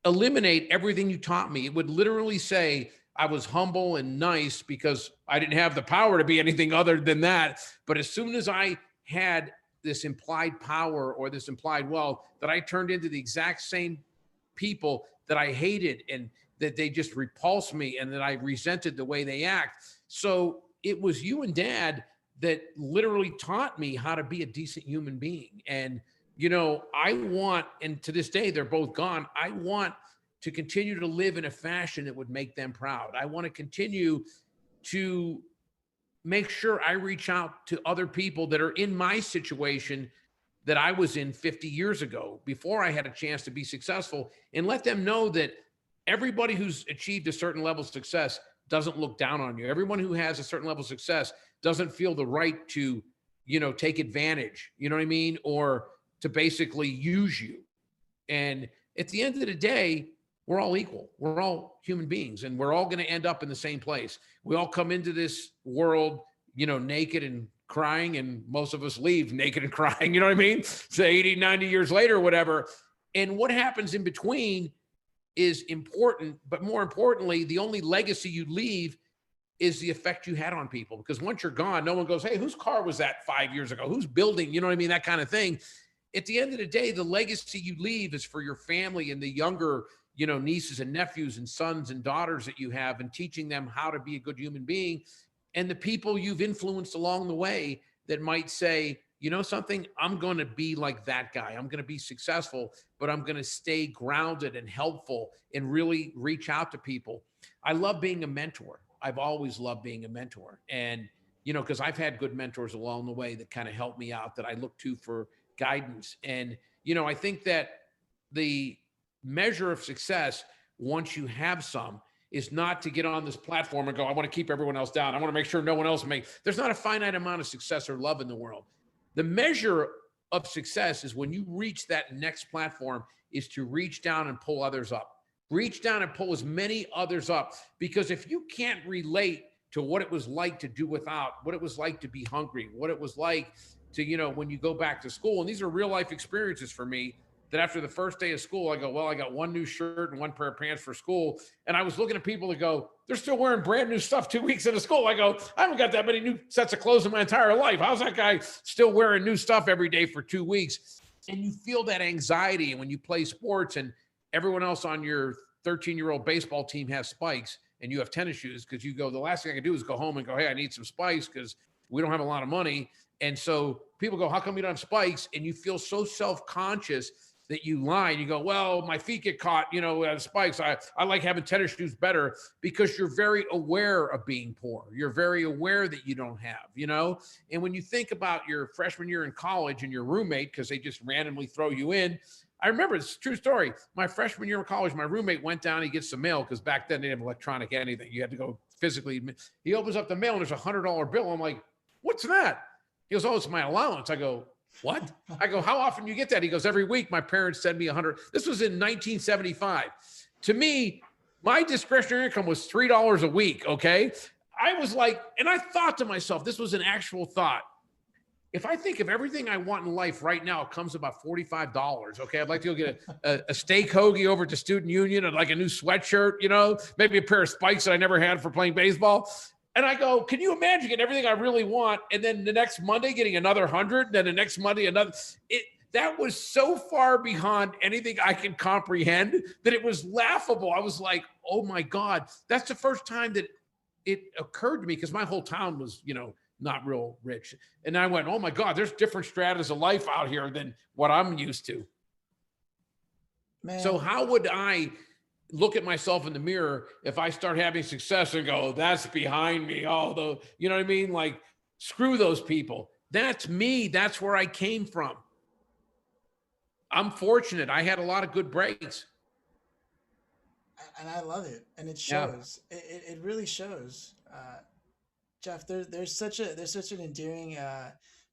eliminate everything you taught me. It would literally say I was humble and nice because I didn't have the power to be anything other than that. But as soon as I had this implied power or this implied wealth, that I turned into the exact same people that I hated and that they just repulsed me and that I resented the way they act. So it was you and Dad that literally taught me how to be a decent human being. And, you know, I want, and to this day, they're both gone. I want to continue to live in a fashion that would make them proud. I want to continue to make sure I reach out to other people that are in my situation that I was in 50 years ago before I had a chance to be successful, and let them know that everybody who's achieved a certain level of success doesn't look down on you. Everyone who has a certain level of success doesn't feel the right to, you know, take advantage, you know what I mean? Or to basically use you. And at the end of the day, we're all equal. We're all human beings, and we're all going to end up in the same place. We all come into this world, you know, naked and crying, and most of us leave naked and crying, you know what I mean? Say 80, 90 years later, or whatever. And what happens in between is important, but more importantly, the only legacy you leave is the effect you had on people. Because once you're gone, no one goes, hey, whose car was that 5 years ago? Who's building? You know what I mean? That kind of thing. At the end of the day, the legacy you leave is for your family and the younger, you know, nieces and nephews and sons and daughters that you have, and teaching them how to be a good human being. And the people you've influenced along the way that might say, you know something, I'm going to be like that guy. I'm going to be successful, but I'm going to stay grounded and helpful and really reach out to people. I love being a mentor. I've always loved being a mentor. And, you know, because I've had good mentors along the way that kind of helped me out, that I look to for guidance. And, you know, I think that the measure of success, once you have some, is not to get on this platform and go, I want to keep everyone else down. I want to make sure no one else makes. There's not a finite amount of success or love in the world. The measure of success is when you reach that next platform, is to reach down and pull others up. Reach down and pull as many others up. Because if you can't relate to what it was like to do without, what it was like to be hungry, what it was like to, you know, when you go back to school, and these are real life experiences for me, that after the first day of school, I go, well, I got one new shirt and one pair of pants for school. And I was looking at people that go, they're still wearing brand new stuff 2 weeks into school. I go, I haven't got that many new sets of clothes in my entire life. How's that guy still wearing new stuff every day for 2 weeks? And you feel that anxiety. And when you play sports and everyone else on your 13-year-old baseball team has spikes and you have tennis shoes, because you go, the last thing I can do is go home and go, hey, I need some spikes because we don't have a lot of money. And so people go, how come you don't have spikes? And you feel so self-conscious that you lie, and you go, well, my feet get caught, you know, spikes. I like having tennis shoes better, because you're very aware of being poor. You're very aware that you don't have, you know. And when you think about your freshman year in college and your roommate, because they just randomly throw you in. I remember, it's a true story. My freshman year in college, my roommate went down, he gets some mail, because back then they didn't have electronic anything. You had to go physically. He opens up the mail and there's $100 bill. I'm like, what's that? He goes, oh, it's my allowance. I go, what? I go, how often do you get that? He goes, every week my parents send me 100. This was in 1975. To me, my discretionary income was $3 a week. Okay. I was like, and I thought to myself, this was an actual thought. If I think of everything I want in life right now, it comes about $45. Okay. I'd like to go get a steak hoagie over to Student Union, and like a new sweatshirt, you know, maybe a pair of spikes that I never had for playing baseball. And I go, can you imagine getting everything I really want, and then the next Monday getting another 100, then the next Monday another? That was so far beyond anything I can comprehend that it was laughable. I was like, oh my God, that's the first time that it occurred to me, because my whole town was, you know, not real rich. And I went, oh my God, there's different stratas of life out here than what I'm used to. Man. So how would I look at myself in the mirror if I start having success and go, that's behind me? Although, you know what I mean? Like, screw those people. That's me. That's where I came from. I'm fortunate. I had a lot of good breaks. And I love it. And it shows. Yeah. It really shows. Jeff, there's such an endearing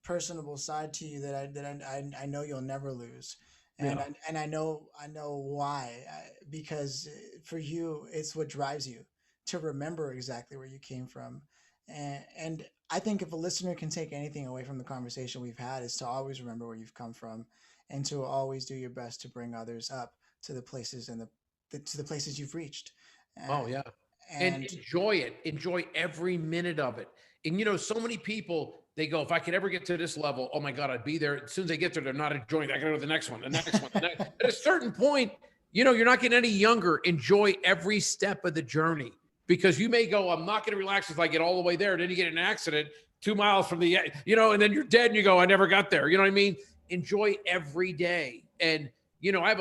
personable side to you that I know you'll never lose. And Yeah. I know why. Because for you, it's what drives you to remember exactly where you came from. And I think if a listener can take anything away from the conversation we've had, is to always remember where you've come from, and to always do your best to bring others up to the places and to the places you've reached. Uh, Oh yeah. And and enjoy it. Enjoy every minute of it. And so many people, they go, if I could ever get to this level, oh my God, I'd be there. As soon as they get there, they're not enjoying it. I gotta go to the next one, the next one. At a certain point, you're not getting any younger. Enjoy every step of the journey, because you may go, I'm not gonna relax if I get all the way there. Then you get in an accident 2 miles from and then you're dead and you go, I never got there. You know what I mean? Enjoy every day. And, I have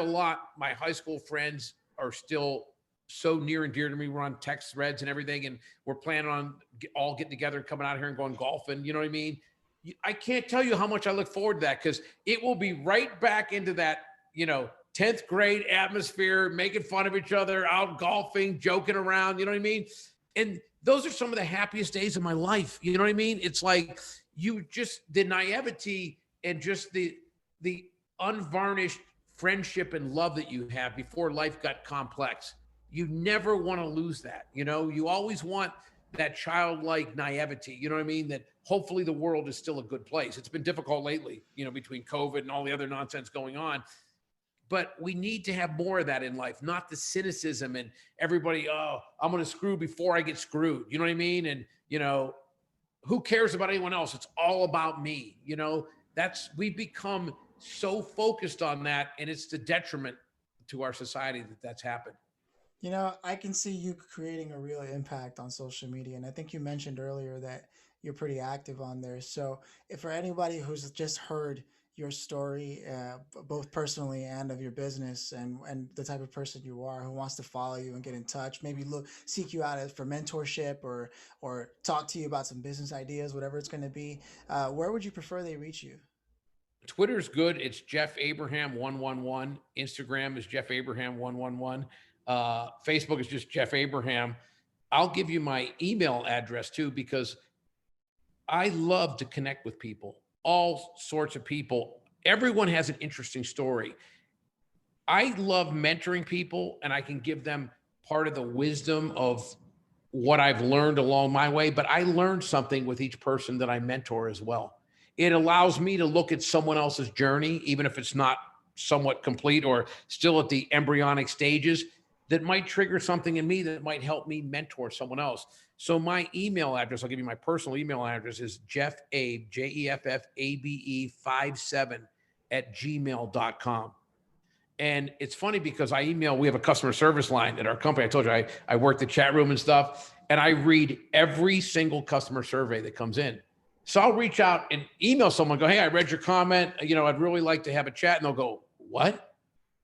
my high school friends are still so near and dear to me. We're on text threads and everything, and we're planning on all getting together, coming out here and going golfing. You know what I mean? I can't tell you how much I look forward to that, because it will be right back into that, 10th grade atmosphere, making fun of each other, out golfing, joking around. You know what I mean? And those are some of the happiest days of my life. You know what I mean? It's like the naivety and just the unvarnished friendship and love that you have before life got complex. You never want to lose that. You always want that childlike naivety. You know what I mean? That hopefully the world is still a good place. It's been difficult lately, between COVID and all the other nonsense going on. But we need to have more of that in life, not the cynicism and everybody, oh, I'm going to screw before I get screwed. You know what I mean? And, who cares about anyone else? It's all about me. We become so focused on that, and it's the detriment to our society that's happened. I can see you creating a real impact on social media. And I think you mentioned earlier that you're pretty active on there. So, if for anybody who's just heard your story, both personally and of your business, and the type of person you are, who wants to follow you and get in touch, maybe seek you out for mentorship, or talk to you about some business ideas, whatever it's going to be, where would you prefer they reach you? Twitter's good. It's Jeff Abraham 111. Instagram is Jeff Abraham 111. Facebook is just Jeff Abraham. I'll give you my email address too, because I love to connect with people, all sorts of people. Everyone has an interesting story. I love mentoring people, and I can give them part of the wisdom of what I've learned along my way, but I learned something with each person that I mentor as well. It allows me to look at someone else's journey, even if it's not somewhat complete or still at the embryonic stages, that might trigger something in me that might help me mentor someone else. So my email address, I'll give you my personal email address, is JeffAbe, JEFFABE 57 @gmail.com. And it's funny because we have a customer service line at our company. I told you I work the chat room and stuff, and I read every single customer survey that comes in. So I'll reach out and email someone, go, hey, I read your comment. I'd really like to have a chat. And they'll go, what?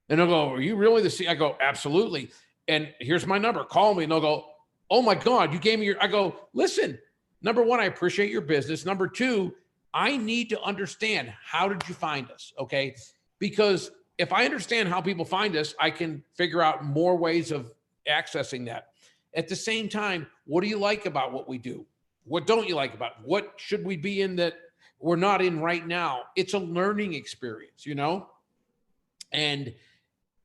And they'll go, are you really the CEO? I go, absolutely. And here's my number. Call me. And they'll go, oh my God, you gave me I go, listen, number one, I appreciate your business. Number two, I need to understand, how did you find us? Okay. Because if I understand how people find us, I can figure out more ways of accessing that. At the same time, what do you like about what we do? What don't you like about it? What should we be in that we're not in right now? It's a learning experience, And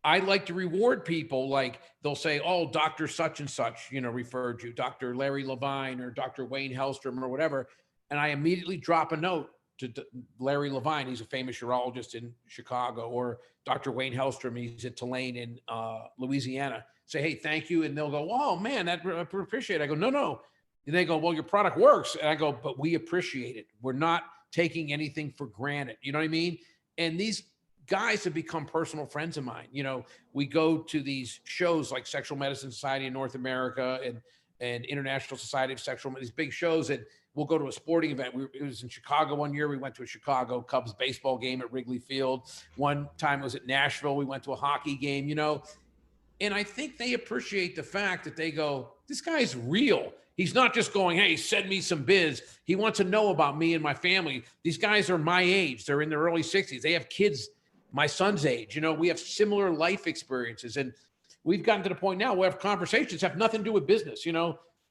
I like to reward people. Like, they'll say, oh, Dr. such and such, referred you, Dr. Larry Levine or Dr. Wayne Hellstrom or whatever. And I immediately drop a note to Larry Levine. He's a famous urologist in Chicago, or Dr. Wayne Hellstrom. He's at Tulane in Louisiana. Say, hey, thank you. And they'll go, oh man, I appreciate it. I go, no. And they go, well, your product works. And I go, but we appreciate it. We're not taking anything for granted. You know what I mean? And these guys have become personal friends of mine. We go to these shows like Sexual Medicine Society in North America and International Society of Sexual Medicine, these big shows, and we'll go to a sporting event. It was in Chicago one year. We went to a Chicago Cubs baseball game at Wrigley Field. One time it was at Nashville. We went to a hockey game, and I think they appreciate the fact that they go, this guy's real. He's not just going, hey, send me some biz. He wants to know about me and my family. These guys are my age. They're in their early 60s. They have kids my son's age. We have similar life experiences. And we've gotten to the point now where conversations have nothing to do with business.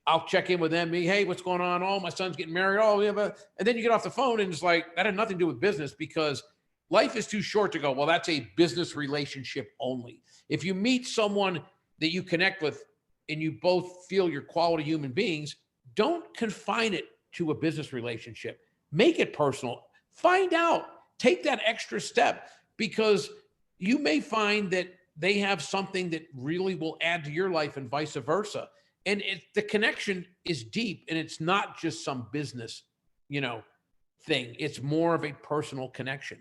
I'll check in with them. Hey, what's going on? Oh, my son's getting married. Oh, we have a, and then you get off the phone and it's like, that had nothing to do with business, because life is too short to go, well, that's a business relationship only. If you meet someone that you connect with and you both feel you're quality human beings, don't confine it to a business relationship. Make it personal. Find out. Take that extra step, because you may find that they have something that really will add to your life and vice versa. And the connection is deep, and it's not just some business, thing. It's more of a personal connection.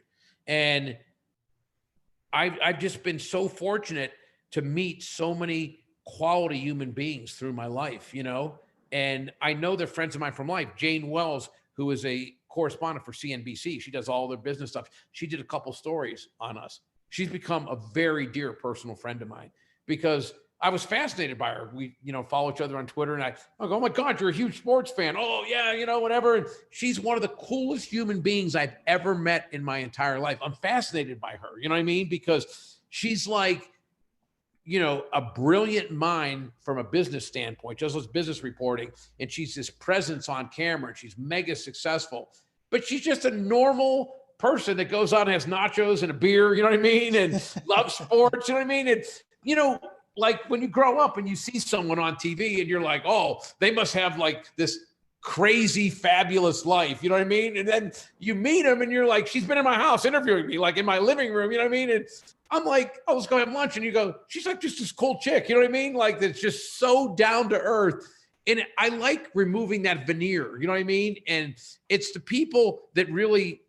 And I've just been so fortunate to meet so many quality human beings through my life, and I know they're friends of mine from life. Jane Wells, who is a correspondent for CNBC, she does all their business stuff. She did a couple stories on us. She's become a very dear personal friend of mine, because I was fascinated by her. We, follow each other on Twitter, and I go, oh my God, you're a huge sports fan. Oh yeah, whatever. And she's one of the coolest human beings I've ever met in my entire life. I'm fascinated by her. You know what I mean? Because she's like, a brilliant mind from a business standpoint, just as business reporting. And she's this presence on camera, and she's mega successful, but she's just a normal person that goes out and has nachos and a beer, you know what I mean? And loves sports, you know what I mean? And, like when you grow up and you see someone on TV and you're like, oh, they must have like this crazy, fabulous life. You know what I mean? And then you meet them and you're like, she's been in my house interviewing me, like in my living room, you know what I mean? And I'm like, oh, let's go have lunch. And you go, she's like just this cool chick. You know what I mean? Like, that's just so down to earth. And I like removing that veneer, you know what I mean? And it's the people that really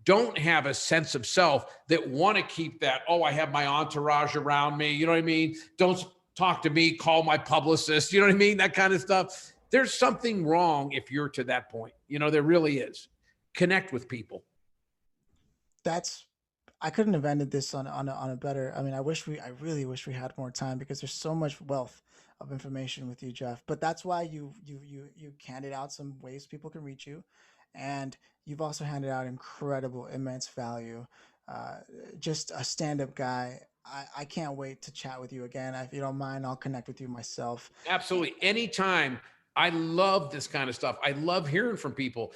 don't have a sense of self that want to keep that, oh, I have my entourage around me, you know what I mean? Don't talk to me, call my publicist, you know what I mean? That kind of stuff. There's something wrong if you're to that point. There really is. Connect with people. I couldn't have ended this on a better. I mean, I really wish we had more time, because there's so much wealth of information with you, Jeff. But that's why you handed out some ways people can reach you, and you've also handed out incredible, immense value. Just a stand-up guy. I can't wait to chat with you again. If you don't mind, I'll connect with you myself. Absolutely. Anytime. I love this kind of stuff. I love hearing from people.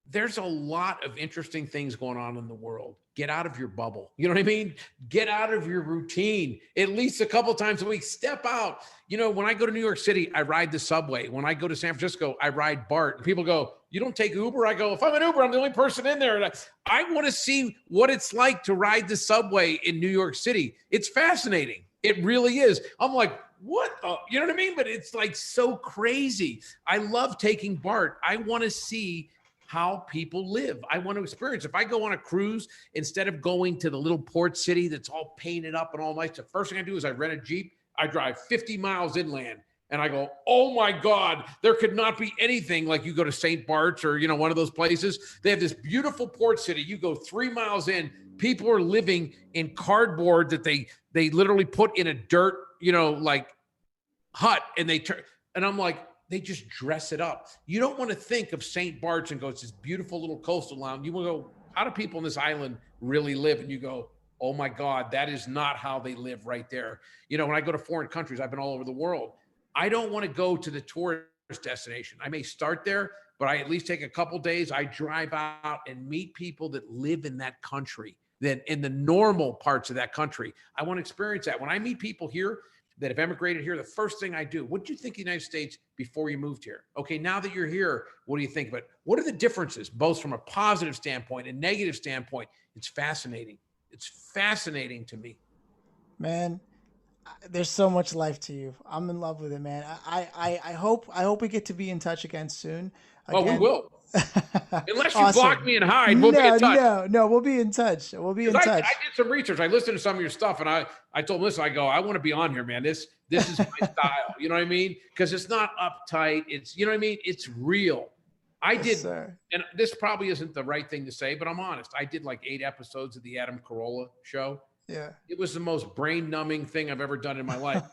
There's a lot of interesting things going on in the world. Get out of your bubble. You know what I mean? Get out of your routine at least a couple times a week. Step out. When I go to New York City, I ride the subway. When I go to San Francisco, I ride BART. And people go, you don't take Uber? I go, if I'm an Uber, I'm the only person in there. And I want to see what it's like to ride the subway in New York City. It's fascinating. It really is. I'm like, what? You know what I mean? But it's like so crazy. I love taking BART. I want to see how people live. I want to experience. If I go on a cruise, instead of going to the little port city that's all painted up and all nice, the first thing I do is I rent a Jeep. I drive 50 miles inland, and I go, oh my God, there could not be anything like you go to St. Bart's or, one of those places. They have this beautiful port city. You go 3 miles in, people are living in cardboard that they literally put in a dirt, like hut, and they turn, and I'm like, they just dress it up. You don't want to think of St. Bart's and go, it's this beautiful little coastal lounge. You want to go, how do people on this island really live? And you go, oh my God, that is not how they live right there. When I go to foreign countries, I've been all over the world. I don't want to go to the tourist destination. I may start there, but I at least take a couple days. I drive out and meet people that live in that country, that in the normal parts of that country. I want to experience that. When I meet people here that have emigrated here, the first thing I do, what did you think of the United States before you moved here? Okay, now that you're here, what do you think of it? What are the differences, both from a positive standpoint and negative standpoint? It's fascinating. It's fascinating to me. Man, there's so much life to you. I'm in love with it, man. I hope we get to be in touch again soon. Oh, we will. Unless you Awesome. block me and hide, we'll be in touch. No, we'll be in touch. We'll be in touch. I did some research. I listened to some of your stuff, and I told Melissa, I go, I want to be on here, man. This is my style. You know what I mean? Because it's not uptight. It's, you know what I mean? It's real. And this probably isn't the right thing to say, but I'm honest. I did like 8 episodes of the Adam Carolla show. Yeah. It was the most brain numbing thing I've ever done in my life.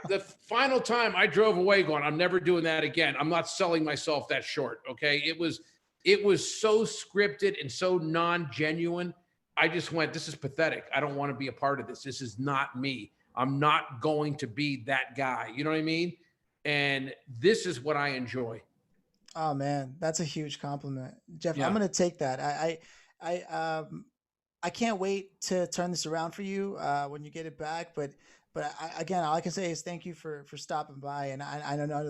The final time I drove away going, I'm never doing that again. I'm not selling myself that short. Okay. It was so scripted and so non-genuine. I just went, this is pathetic. I don't want to be a part of this. This is not me. I'm not going to be that guy. You know what I mean? And this is what I enjoy. Oh man, that's a huge compliment, Jeff. I'm Yeah. gonna take that. I can't wait to turn this around for you when you get it back. But again, all I can say is thank you for stopping by, and I know